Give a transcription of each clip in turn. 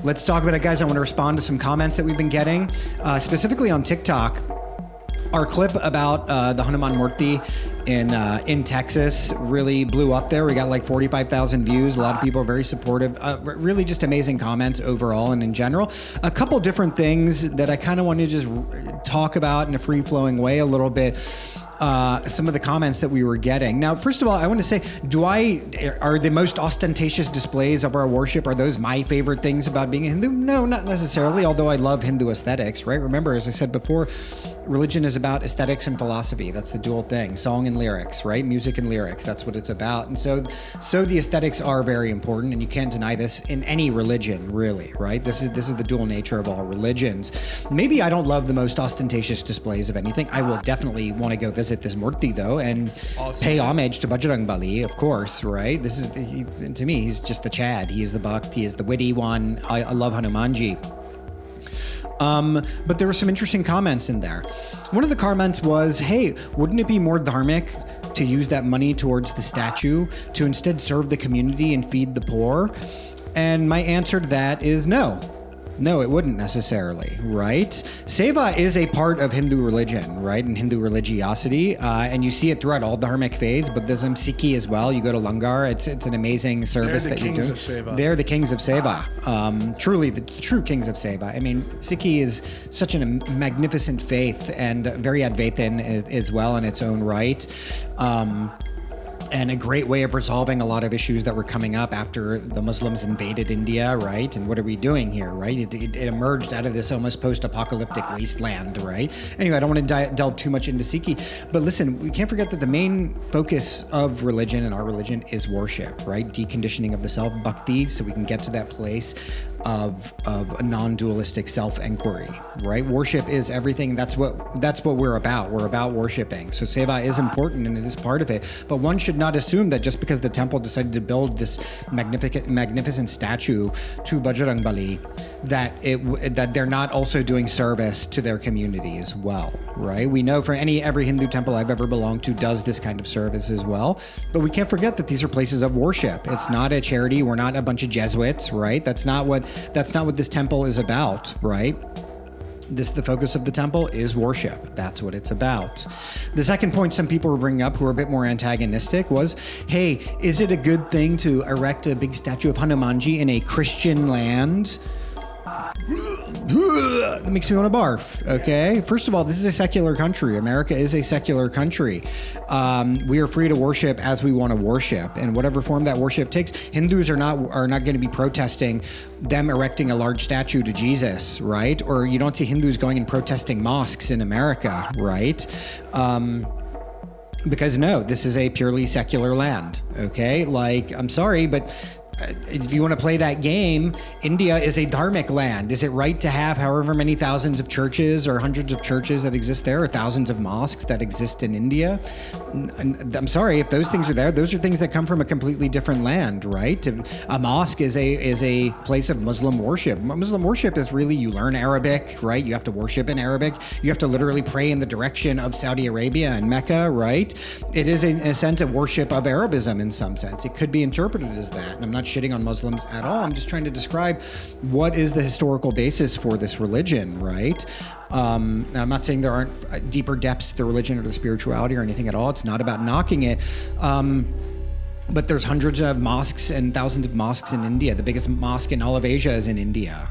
let's talk about it, guys. I want to respond to some comments that we've been getting, specifically on TikTok. Our clip about the Hanuman Murti in Texas really blew up there. We got like 45,000 views. A lot of people are very supportive. Really just amazing comments overall and in general. A couple different things that I kind of want to just talk about in a free-flowing way a little bit. Some of the comments that we were getting. Now, first of all, I want to say, are the most ostentatious displays of our worship, are those my favorite things about being a Hindu? No, not necessarily, although I love Hindu aesthetics, right? Remember, as I said before, religion is about aesthetics and philosophy. That's the dual thing. Song and lyrics, right? Music and lyrics. That's what it's about. And so the aesthetics are very important, and you can't deny this in any religion, really, right? This is the dual nature of all religions. Maybe I don't love the most ostentatious displays of anything. I will definitely want to go visit this Murti, though, and pay homage to Bajrangbali, of course, right? To me, he's just the Chad. He is the Bhakt. He is the witty one. I love Hanumanji. But there were some interesting comments in there. One of the comments was, hey, wouldn't it be more dharmic to use that money towards the statue to instead serve the community and feed the poor? And my answer to that is no. No, it wouldn't necessarily, right? Seva is a part of Hindu religion, right? And Hindu religiosity. And you see it throughout all dharmic faiths, but there's some Sikhi as well. You go to Langar, it's an amazing service that you do. They're the kings of Seva. They're the kings of Seva. Truly the true kings of Seva. I mean, Sikhi is such a magnificent faith and very Advaitin as well in its own right. And a great way of resolving a lot of issues that were coming up after the Muslims invaded India, right? And what are we doing here, right? It emerged out of this almost post-apocalyptic wasteland, right? Anyway, I don't want to delve too much into Sikhi, but listen, we can't forget that the main focus of religion and our religion is worship, right? Deconditioning of the self, bhakti, so we can get to that place of a non-dualistic self-inquiry, right? Worship is everything. That's what we're about. We're about worshiping. So seva is important and it is part of it. But one should not assume that just because the temple decided to build this magnificent statue to Bajrangbali, that they're not also doing service to their community as well, right? We know for every Hindu temple I've ever belonged to does this kind of service as well. But we can't forget that these are places of worship. It's not a charity. We're not a bunch of Jesuits, right? That's not what this temple is about, right? The focus of the temple is worship. That's what it's about. The second point some people were bringing up who are a bit more antagonistic was, hey, is it a good thing to erect a big statue of Hanumanji in a Christian land? That makes me want to barf, okay? First of all, this is a secular country. America is a secular country. We are free to worship as we want to worship, and whatever form that worship takes. Hindus are not going to be protesting them erecting a large statue to Jesus, right? Or you don't see Hindus going and protesting mosques in America, right? Because no, this is a purely secular land, okay? Like, I'm sorry, but if you want to play that game, India is a dharmic land. Is it right to have however many thousands of churches or hundreds of churches that exist there, or thousands of mosques that exist in India? I'm sorry, if those things are there, those are things that come from a completely different land, right? A mosque is a place of Muslim worship. Muslim worship is really, you learn Arabic, right? You have to worship in Arabic. You have to literally pray in the direction of Saudi Arabia and Mecca, right? It is a sense of worship of Arabism in some sense. It could be interpreted as that. And I'm not shitting on Muslims at all. I'm just trying to describe what is the historical basis for this religion, right? I'm not saying there aren't deeper depths to the religion or the spirituality or anything at all. It's not about knocking it. But there's hundreds of mosques and thousands of mosques in India. The biggest mosque in all of Asia is in India,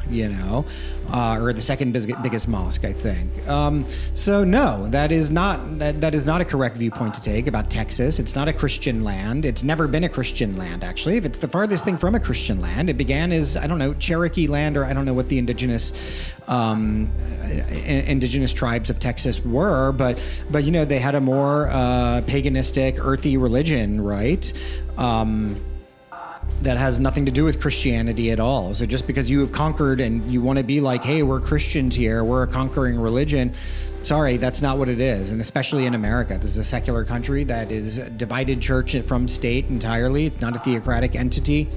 or the second biggest mosque, I think. So no, that is not a correct viewpoint to take about Texas. It's not a Christian land. It's never been a Christian land, actually. If it's the farthest thing from a Christian land, it began as, I don't know, Cherokee land, or I don't know what the indigenous tribes of Texas were, but they had a more paganistic, earthy religion, right? That has nothing to do with Christianity at all. So just because you have conquered and you want to be like, hey, we're Christians here, we're a conquering religion, sorry, that's not what it is. And especially in America, this is a secular country that is divided church from state entirely. It's not a theocratic entity.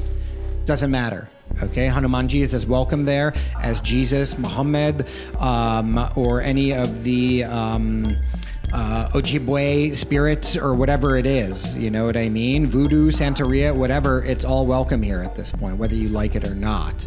Doesn't matter. Okay, Hanumanji is as welcome there as Jesus, Muhammad, or any of the Ojibwe spirits or whatever it is. You know what I mean? Voodoo, Santeria, whatever. It's all welcome here at this point, whether you like it or not.